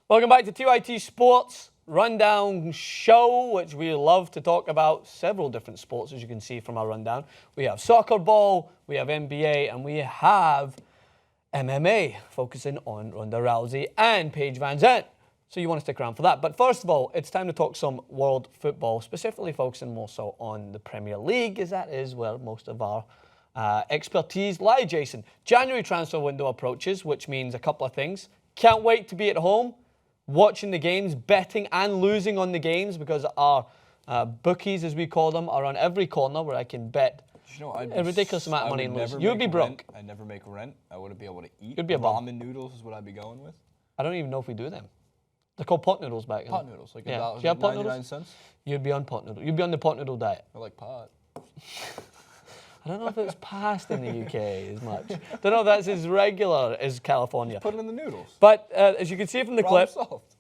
Welcome back to TYT Sports Rundown Show, which we love to talk about several different sports, as you can see from our rundown. We have soccer ball, we have NBA, and we have MMA, focusing on Ronda Rousey and Paige Van Zant. So you want to stick around for that. But first of all, it's time to talk some world football, specifically focusing more so on the Premier League, as that is where most of our expertise lie, Jason. January transfer window approaches, which means a couple of things. Can't wait to be at home, watching the games, betting and losing on the games, because our bookies, as we call them, are on every corner where I can bet a ridiculous amount of money and lose. You'd be broke. I'd never make rent. I wouldn't be able to eat. You'd be a bum. Ramen noodles is what I'd be going with. I don't even know if we do them. They're called pot noodles back then. Pot noodles, like yeah. $1, Do you have pot 99 noodles? cents. You'd be on pot noodle. You'd be on the pot noodle diet. I like pot. I don't know if it's passed in the UK as much. Don't know if that's as regular as California. Put it in the noodles. But as you can see from the clip, solved.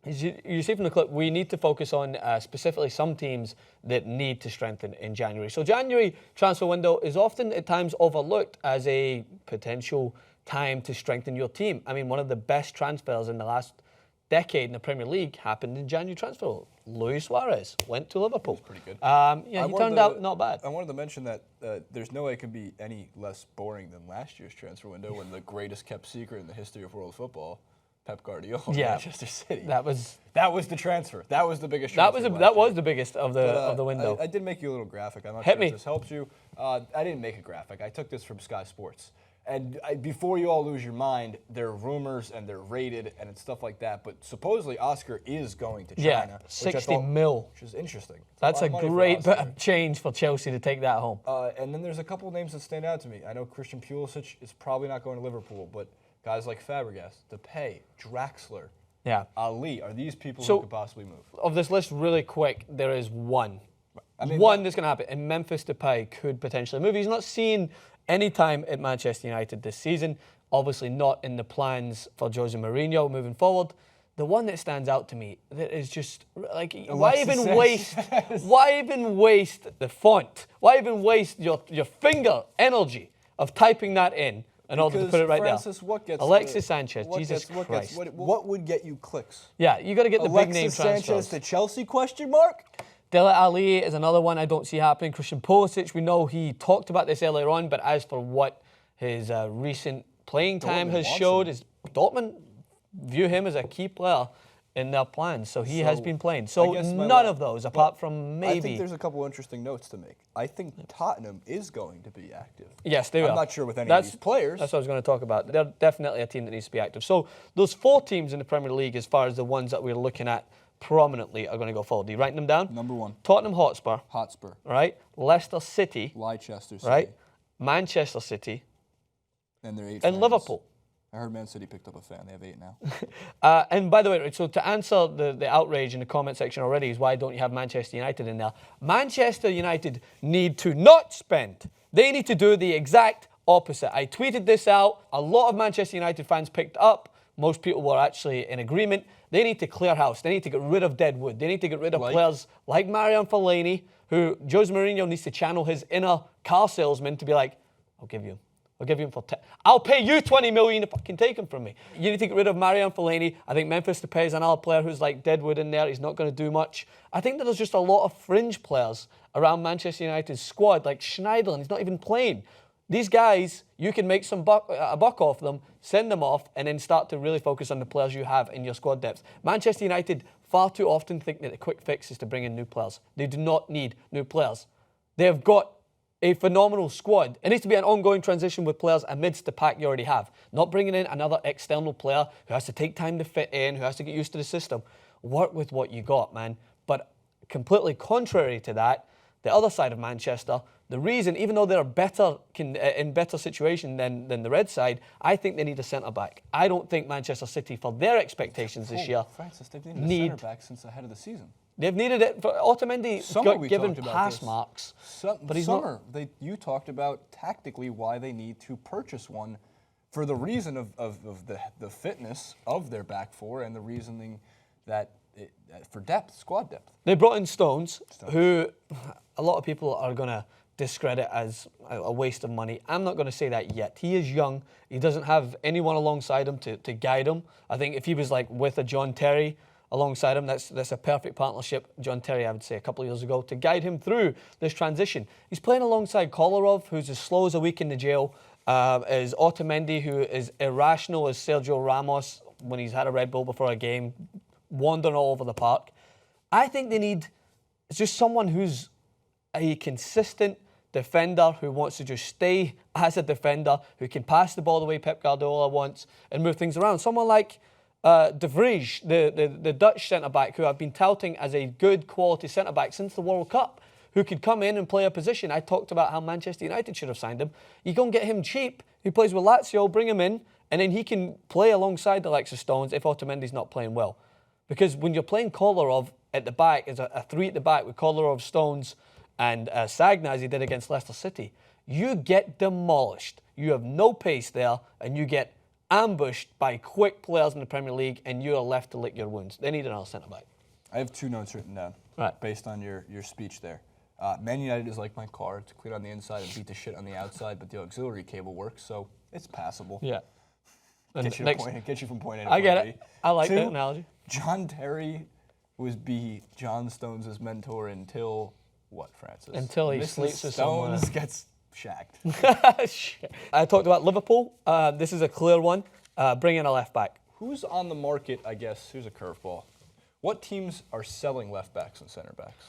As you see from the clip, we need to focus on specifically some teams that need to strengthen in January. So January transfer window is often at times overlooked as a potential time to strengthen your team. I mean, one of the best transfers in the last decade in the Premier League happened in January transfer. Luis Suarez went to Liverpool. Pretty good. He turned out not bad. I wanted to mention that there's no way it could be any less boring than last year's transfer window when the greatest kept secret in the history of world football, Pep Guardiola, Manchester City. That was the transfer. That was the biggest transfer. That was the biggest of the window. I did make you a little graphic. I'm not Hit sure me. if this helps you. I didn't make a graphic. I took this from Sky Sports. And before you all lose your mind, there are rumors and they're rated and it's stuff like that. But supposedly Oscar is going to China. Yeah, 60 mil. Which is interesting. That's a great bit of change for Chelsea to take that home. And then there's a couple of names that stand out to me. I know Christian Pulisic is probably not going to Liverpool, but guys like Fabregas, Depay, Draxler, Ali, are these people who could possibly move? Of this list, really quick, there is one. That's going to happen. And Memphis Depay could potentially move. He's not seen any time at Manchester United this season. Obviously not in the plans for Jose Mourinho moving forward. The one that stands out to me that is just like, why even waste the font? Why even waste your finger energy of typing that in order to put it right Francis, there? What gets Alexis Sanchez, Jesus Christ. What would get you clicks? Yeah, you got to get the big name Alexis transfers. Sanchez to Chelsea, question mark? Dele Alli is another one I don't see happening. Christian Pulisic, we know he talked about this earlier on, but as for what his recent playing time has showed, is Dortmund view him as a key player in their plans. So he has been playing. So none of those, apart from maybe. I think there's a couple interesting notes to make. I think Tottenham is going to be active. Yes, they will. I'm not sure with any of these players. That's what I was going to talk about. They're definitely a team that needs to be active. So those 4 teams in the Premier League, as far as the ones that we're looking at prominently, are going to go forward. Do you write them down? Number 1. Tottenham Hotspur. Right. Leicester City. Leicester City. Right. Manchester City. And they're 8 and fans. Liverpool. I heard Man City picked up a fan. They have 8 now. And by the way, so to answer the outrage in the comment section already is why don't you have Manchester United in there? Manchester United need to not spend. They need to do the exact opposite. I tweeted this out. A lot of Manchester United fans picked up. Most people were actually in agreement. They need to clear house. They need to get rid of deadwood. They need to get rid of players like Marian Fellaini, who Jose Mourinho needs to channel his inner car salesman to be like, I'll give you him for I'll pay you 20 million if I can take him from me. You need to get rid of Marian Fellaini. I think Memphis Depay is another player who's like deadwood in there. He's not going to do much. I think that there's just a lot of fringe players around Manchester United's squad, like Schneiderlin. He's not even playing. These guys, you can make a buck off them, send them off, and then start to really focus on the players you have in your squad depth. Manchester United far too often think that the quick fix is to bring in new players. They do not need new players. They have got a phenomenal squad. It needs to be an ongoing transition with players amidst the pack you already have. Not bringing in another external player who has to take time to fit in, who has to get used to the system. Work with what you got, man. But completely contrary to that, the other side of Manchester, the reason, even though they're in better situation than the red side, I think they need a centre-back. I don't think Manchester City, for their expectations this year, Francis, they've needed a centre-back since ahead of the season. They've needed it. Otamendi got given pass marks. But he's you talked about tactically why they need to purchase one for the reason of the fitness of their back four and the reasoning that for depth, squad depth. They brought in Stones, who a lot of people are going to discredit as a waste of money. I'm not going to say that yet. He is young. He doesn't have anyone alongside him to guide him. I think if he was like with a John Terry alongside him, that's a perfect partnership. John Terry, I would say, a couple of years ago, to guide him through this transition. He's playing alongside Kolarov, who's as slow as a week in the jail, as Otamendi, who is irrational as Sergio Ramos when he's had a Red Bull before a game, wandering all over the park. I think they need just someone who's a consistent defender who wants to just stay as a defender, who can pass the ball the way Pep Guardiola wants and move things around. Someone like De Vrij, the Dutch centre-back, who I've been touting as a good quality centre-back since the World Cup, who could come in and play a position. I talked about how Manchester United should have signed him. You go and get him cheap. He plays with Lazio, bring him in, and then he can play alongside the likes of Stones if Otamendi's not playing well. Because when you're playing Kolarov at the back, as a three at the back with Kolarov, Stones, and Sagna, as he did against Leicester City, you get demolished. You have no pace there, and you get ambushed by quick players in the Premier League, and you are left to lick your wounds. They need another centre-back. I have 2 notes written down based on your speech there. Man United is like my car. It's clean on the inside and beat the shit on the outside, but the auxiliary cable works, so it's passable. Yeah. Get you from point A to point B. I get it. I like that analogy. John Terry was John Stones' mentor until what, Francis? Until he sleeps with someone. Stones gets shagged. I talked about Liverpool. This is a clear one. Bring in a left back. Who's on the market, I guess? Here's a curveball. What teams are selling left backs and center backs?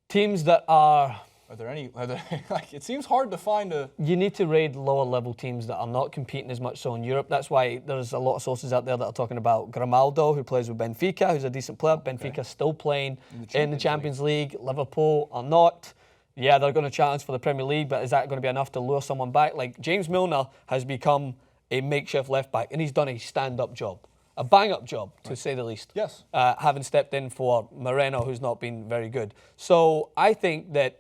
Teams that are... Are there like, it seems hard to find a... You need to raid lower level teams that are not competing as much so in Europe. That's why there's a lot of sources out there that are talking about Grimaldo, who plays with Benfica, who's a decent player. Benfica's still playing in the Champions League. Liverpool are not. Yeah, they're going to challenge for the Premier League, but is that going to be enough to lure someone back? Like, James Milner has become a makeshift left back, and he's done a stand-up job. A bang-up job, to say the least. Yes. Having stepped in for Moreno, who's not been very good. So I think that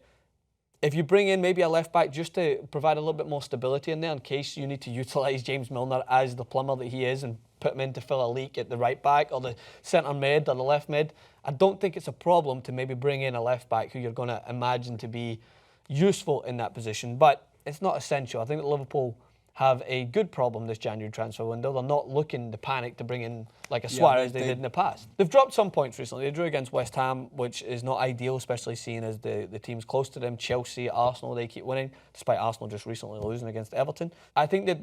if you bring in maybe a left back just to provide a little bit more stability in there in case you need to utilise James Milner as the plumber that he is and put him in to fill a leak at the right back or the centre mid or the left mid, I don't think it's a problem to maybe bring in a left back who you're going to imagine to be useful in that position. But it's not essential. I think that Liverpool have a good problem this January transfer window. They're not looking to panic to bring in like a Suarez they did in the past. They've dropped some points recently. They drew against West Ham, which is not ideal, especially seeing as the teams close to them, Chelsea, Arsenal, they keep winning, despite Arsenal just recently losing against Everton. I think that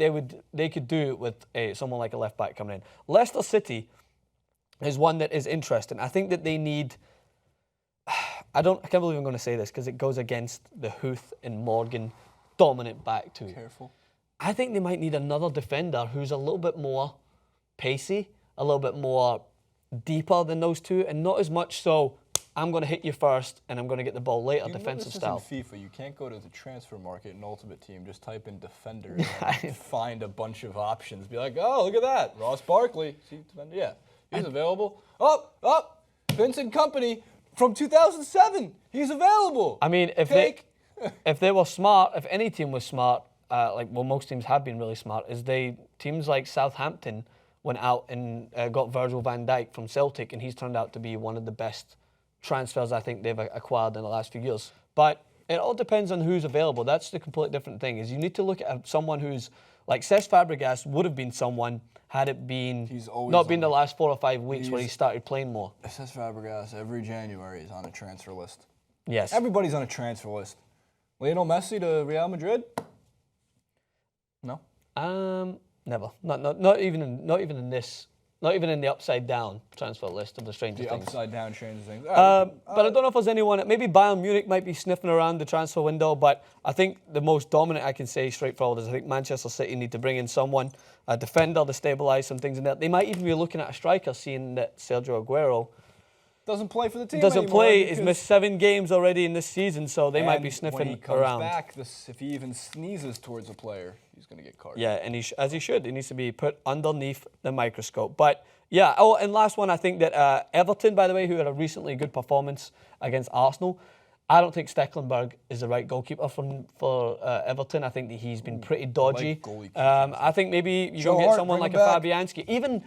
they could do it with someone like a left back coming in. Leicester City is one that is interesting. I think that they need... I can't believe I'm going to say this because it goes against the Huth and Morgan dominant back two. Careful. I think they might need another defender who's a little bit more pacey, a little bit more deeper than those two, and not as much so, I'm going to hit you first and I'm going to get the ball later, defensive style. In FIFA, you can't go to the transfer market in Ultimate Team, just type in defender and find a bunch of options. Be like, oh, look at that, Ross Barkley. See, defender, yeah, he's available. Vincent Kompany from 2007, he's available. I mean, if they were smart, if any team was smart, most teams have been really smart, teams like Southampton went out and got Virgil van Dijk from Celtic, and he's turned out to be one of the best transfers I think they've acquired in the last few years. But it all depends on who's available. That's the completely different thing, is you need to look at someone who's, like Cesc Fabregas would have been someone had it been not been the last 4 or 5 weeks where he started playing more. Cesc Fabregas every January is on a transfer list. Yes. Everybody's on a transfer list. Lionel Messi to Real Madrid? No. Never. Not even in the upside down transfer list of the Stranger Things. The upside down Stranger Things. But I don't know if there's anyone. Maybe Bayern Munich might be sniffing around the transfer window. But I think the most dominant I can say straightforward is I think Manchester City need to bring in someone, a defender to stabilise some things in there. They might even be looking at a striker, seeing that Sergio Aguero doesn't play for the team doesn't anymore. Play. He's missed 7 games already in this season, so they might be sniffing when he comes around. Back, if he even sneezes towards a player, he's going to get carded. Yeah, and as he should. He needs to be put underneath the microscope. But yeah, and last one, I think that Everton, by the way, who had a recently good performance against Arsenal, I don't think Stecklenburg is the right goalkeeper for Everton. I think that he's been pretty dodgy. I think maybe you can get someone like a Fabianski.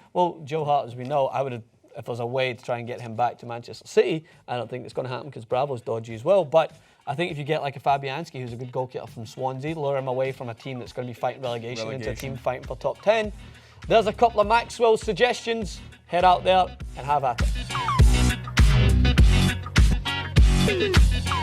Joe Hart, as we know, I would have, if there's a way to try and get him back to Manchester City, I don't think it's going to happen because Bravo's dodgy as well. But I think if you get like a Fabianski, who's a good goalkeeper from Swansea, lure him away from a team that's going to be fighting relegation into a team fighting for top 10. There's a couple of Maxwell suggestions. Head out there and have at it.